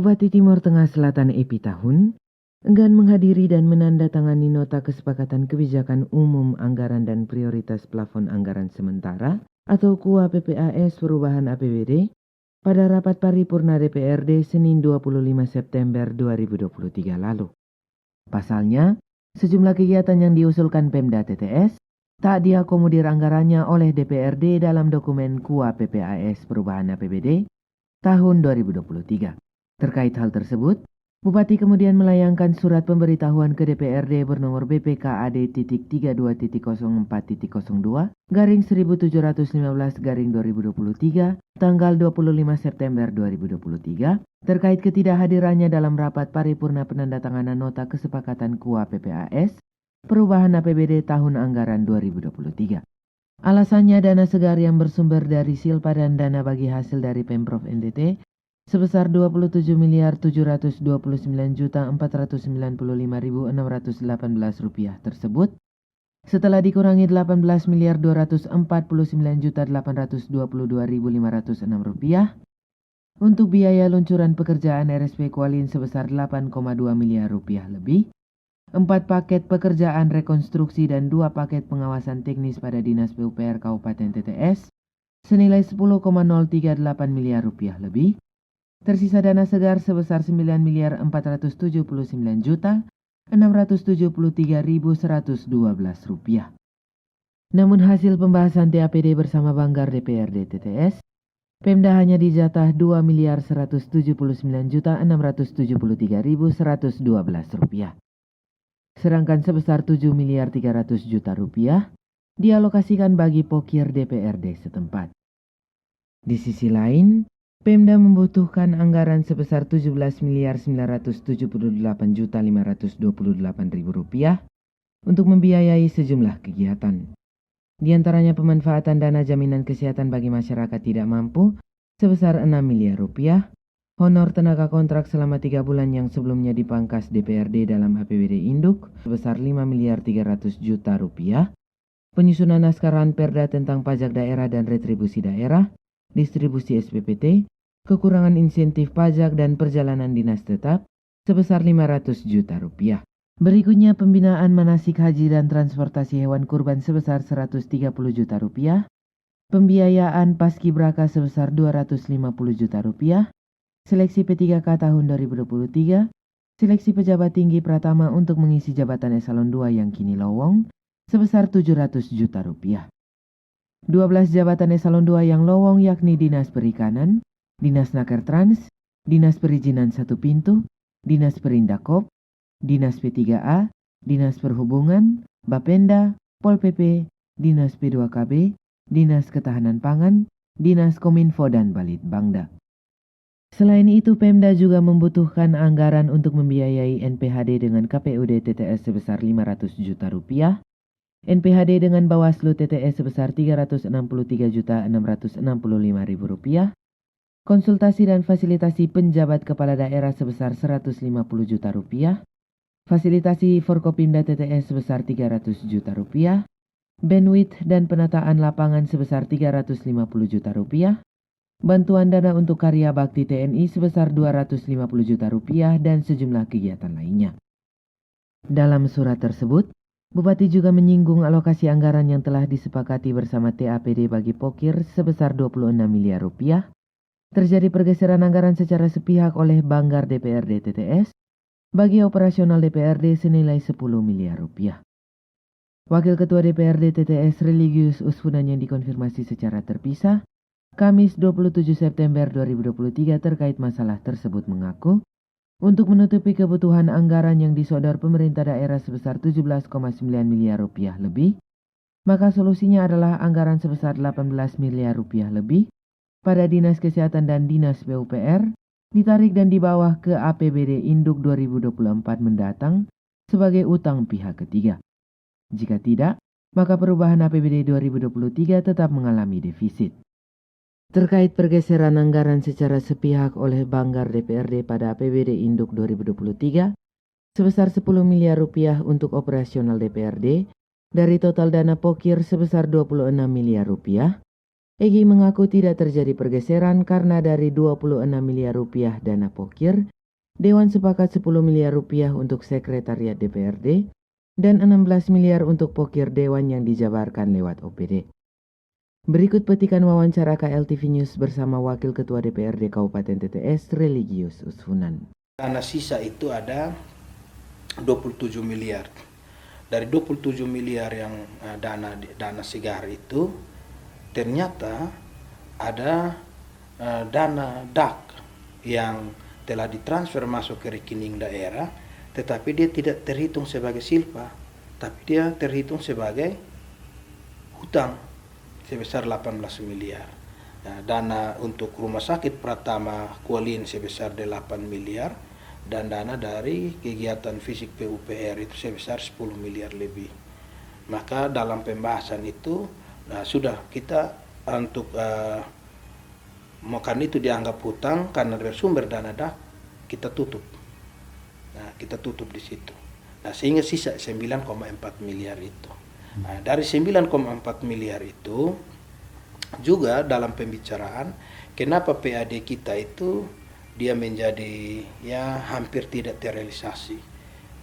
Bupati Timur Tengah Selatan Epi Tahun enggan menghadiri dan menandatangani nota kesepakatan kebijakan umum anggaran dan prioritas plafon anggaran sementara atau KUA PPAS perubahan APBD pada rapat paripurna DPRD Senin 25 September 2023 lalu. Pasalnya, sejumlah kegiatan yang diusulkan Pemda TTS tak diakomodir anggarannya oleh DPRD dalam dokumen KUA PPAS perubahan APBD tahun 2023. Terkait hal tersebut, Bupati kemudian melayangkan surat pemberitahuan ke DPRD bernomor BPKAD-32.004.02/1715/2023 tanggal 25 September 2023 terkait ketidakhadirannya dalam rapat paripurna penandatanganan nota kesepakatan KUA PPAS perubahan APBD tahun anggaran 2023. Alasannya dana segar yang bersumber dari Silpa dan dana bagi hasil dari Pemprov NTT sebesar Rp27.799.495.618 tersebut setelah dikurangi Rp18.249.822.506 untuk biaya luncuran pekerjaan RSP Kualin sebesar Rp8,2 miliar lebih, 4 paket pekerjaan rekonstruksi dan 2 paket pengawasan teknis pada Dinas PUPR Kabupaten TTS senilai Rp10,038 miliar lebih, tersisa dana segar sebesar Rp9.479.673.112. Namun hasil pembahasan TAPD bersama Banggar DPRD TTS, Pemda hanya dijatah Rp2.179.673.112. Sedangkan sebesar Rp7.300.000.000 dialokasikan bagi pokir DPRD setempat. Di sisi lain, Pemda membutuhkan anggaran sebesar Rp17.978.528.000 untuk membiayai sejumlah kegiatan. Di antaranya pemanfaatan dana jaminan kesehatan bagi masyarakat tidak mampu sebesar Rp6 miliar, honor tenaga kontrak selama 3 bulan yang sebelumnya dipangkas DPRD dalam APBD Induk sebesar Rp5.300.000.000, penyusunan naskah Ranperda tentang pajak daerah dan retribusi daerah, distribusi SPPT, kekurangan insentif pajak dan perjalanan dinas tetap sebesar Rp500 juta. Berikutnya pembinaan manasik haji dan transportasi hewan kurban sebesar Rp130 juta, pembiayaan paskibraka sebesar Rp250 juta, seleksi P3K tahun 2023, seleksi pejabat tinggi Pratama untuk mengisi jabatan eselon 2 yang kini lowong sebesar Rp700 juta. 12 jabatan eselon 2 yang lowong yakni Dinas Perikanan, Dinas Nakertrans, Dinas Perizinan Satu Pintu, Dinas Perindakop, Dinas P3A, Dinas Perhubungan, Bapenda, Pol PP, Dinas P2KB, Dinas Ketahanan Pangan, Dinas Kominfo dan Balitbangda. Selain itu, Pemda juga membutuhkan anggaran untuk membiayai NPHD dengan KPUD TTS sebesar Rp500 juta, NPHD dengan Bawaslu TTS sebesar Rp363.665.000, konsultasi dan fasilitasi penjabat kepala daerah sebesar Rp150 juta, fasilitasi Forkopimda TTS sebesar Rp300 juta, bandwidth dan penataan lapangan sebesar Rp350 juta, bantuan dana untuk karya bakti TNI sebesar Rp250 juta dan sejumlah kegiatan lainnya. Dalam surat tersebut, Bupati juga menyinggung alokasi anggaran yang telah disepakati bersama TAPD bagi Pokir sebesar Rp26 miliar. Terjadi pergeseran anggaran secara sepihak oleh Banggar DPRD TTS bagi operasional DPRD senilai Rp10 miliar. Wakil Ketua DPRD TTS Religius Usfunan yang dikonfirmasi secara terpisah Kamis 27 September 2023 terkait masalah tersebut mengaku untuk menutupi kebutuhan anggaran yang disodor pemerintah daerah sebesar Rp17,9 miliar lebih, maka solusinya adalah anggaran sebesar Rp18 miliar lebih pada Dinas Kesehatan dan Dinas PUPR ditarik dan dibawa ke APBD Induk 2024 mendatang sebagai utang pihak ketiga. Jika tidak, maka perubahan APBD 2023 tetap mengalami defisit. Terkait pergeseran anggaran secara sepihak oleh Banggar DPRD pada APBD Induk 2023 sebesar Rp10 miliar untuk operasional DPRD dari total dana pokir sebesar Rp26 miliar, Egy mengaku tidak terjadi pergeseran karena dari 26 miliar rupiah dana pokir, Dewan sepakat 10 miliar rupiah untuk sekretariat DPRD dan 16 miliar untuk pokir Dewan yang dijabarkan lewat OPD. Berikut petikan wawancara KLTV News bersama Wakil Ketua DPRD Kabupaten TTS Religius Usfunan. Dana sisa itu ada 27 miliar. Dari 27 miliar yang dana segar itu, ternyata ada dana DAK yang telah ditransfer masuk ke rekening daerah, tetapi dia tidak terhitung sebagai silpa, tapi dia terhitung sebagai hutang sebesar 18 miliar. Nah, dana untuk rumah sakit Pratama Kualin sebesar 8 miliar, dan dana dari kegiatan fisik PUPR itu sebesar 10 miliar lebih. Maka dalam pembahasan itu sudah kita untuk makan itu dianggap hutang karena bersumber dana DAK, kita tutup. Nah, kita tutup di situ. Nah, sehingga sisa 9,4 miliar itu. Nah, dari 9,4 miliar itu juga dalam pembicaraan kenapa PAD kita itu dia menjadi hampir tidak terrealisasi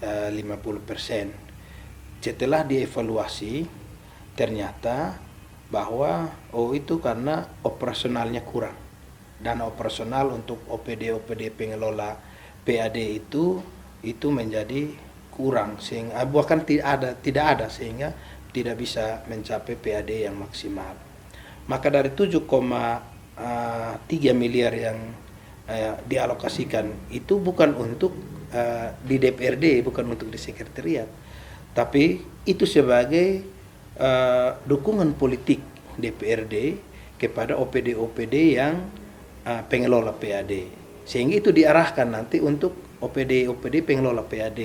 50%. Setelah dievaluasi ternyata bahwa itu karena operasionalnya kurang. Dana operasional untuk OPD pengelola PAD itu menjadi kurang, sehingga bukan tidak ada sehingga tidak bisa mencapai PAD yang maksimal. Maka dari 7,3 miliar yang dialokasikan itu bukan untuk di DPRD, bukan untuk di sekretariat, tapi itu sebagai dukungan politik DPRD kepada OPD yang pengelola PAD, sehingga itu diarahkan nanti untuk OPD pengelola PAD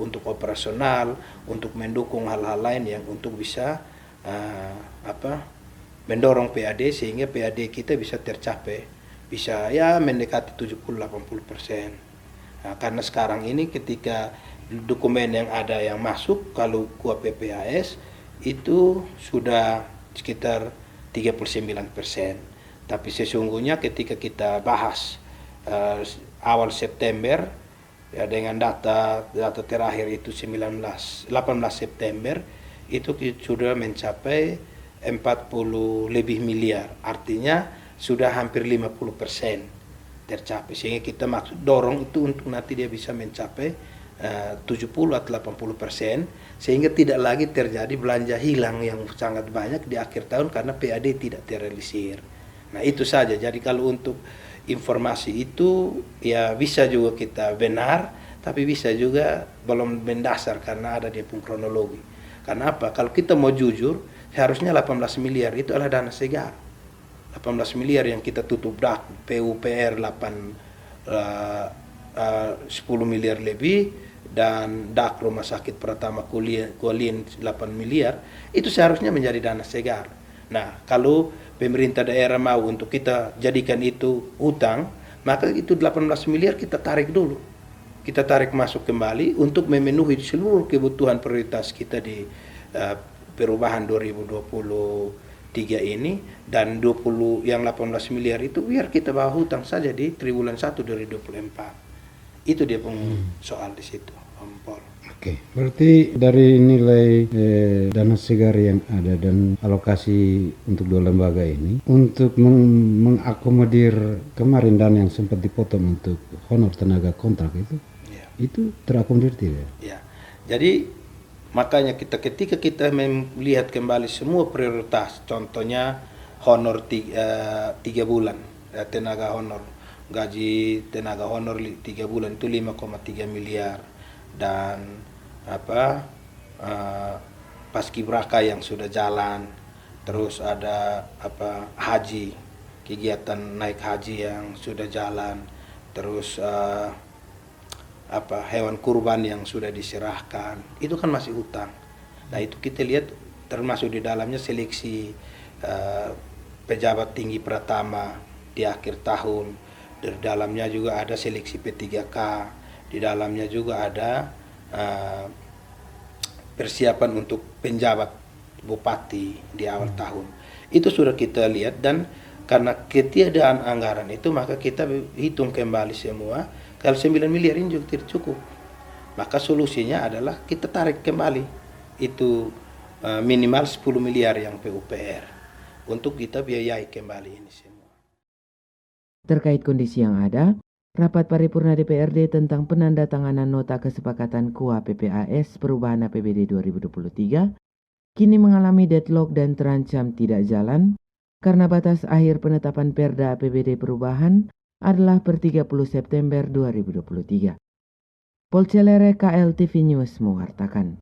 untuk operasional, untuk mendukung hal-hal lain yang untuk bisa mendorong PAD sehingga PAD kita bisa tercapai, bisa mendekati 70-80%. Nah, karena sekarang ini ketika dokumen yang ada yang masuk kalau KUA PPAS itu sudah sekitar 39%. Tapi sesungguhnya ketika kita bahas awal September dengan data terakhir itu 18 September itu sudah mencapai 40 lebih miliar. Artinya sudah hampir 50% tercapai. Sehingga kita maksud dorong itu untuk nanti dia bisa mencapai 70 atau 80%, sehingga tidak lagi terjadi belanja hilang yang sangat banyak di akhir tahun karena PAD tidak terrealisir. Nah, itu saja. Jadi kalau untuk informasi itu bisa juga kita benar, tapi bisa juga belum mendasar karena ada dia pun kronologi. Karena apa? Kalau kita mau jujur, seharusnya 18 miliar itu adalah dana segar. 18 miliar yang kita tutup DAK, PUPR 10 miliar lebih, dan DAK Rumah Sakit Pratama Kualin 8 miliar, itu seharusnya menjadi dana segar. Nah, kalau pemerintah daerah mau untuk kita jadikan itu hutang, maka itu 18 miliar kita tarik dulu. Kita tarik masuk kembali untuk memenuhi seluruh kebutuhan prioritas kita di perubahan 2023 ini, dan 20 yang 18 miliar itu biar kita bawa hutang saja di triwulan 1 2024. Itu dia soal di situ, Om Pol. Oke, berarti dari nilai dana segar yang ada dan alokasi untuk dua lembaga ini untuk mengakomodir kemarin dana yang sempat dipotong untuk honor tenaga kontrak itu terakomodir tidak? Ya, jadi makanya ketika kita melihat kembali semua prioritas, contohnya honor 3 bulan, tenaga honor, gaji tenaga honor 3 bulan itu 5,3 miliar, dan paskibraka yang sudah jalan, terus ada haji, kegiatan naik haji yang sudah jalan, terus hewan kurban yang sudah diserahkan, itu kan masih hutang. Nah, itu kita lihat termasuk di dalamnya seleksi pejabat tinggi Pratama di akhir tahun, di dalamnya juga ada seleksi P3K, di dalamnya juga ada persiapan untuk penjabat bupati di awal tahun. Itu sudah kita lihat, dan karena ketiadaan anggaran itu maka kita hitung kembali semua. Kalau 9 miliar ini juga tidak cukup. Maka solusinya adalah kita tarik kembali itu minimal 10 miliar yang PUPR untuk kita biayai kembali ini semua. Terkait kondisi yang ada, rapat paripurna DPRD tentang penandatanganan nota kesepakatan KUA PPAS perubahan APBD 2023 kini mengalami deadlock dan terancam tidak jalan karena batas akhir penetapan Perda APBD perubahan adalah per 30 September 2023. Polcelere KLTV News mengwartakan.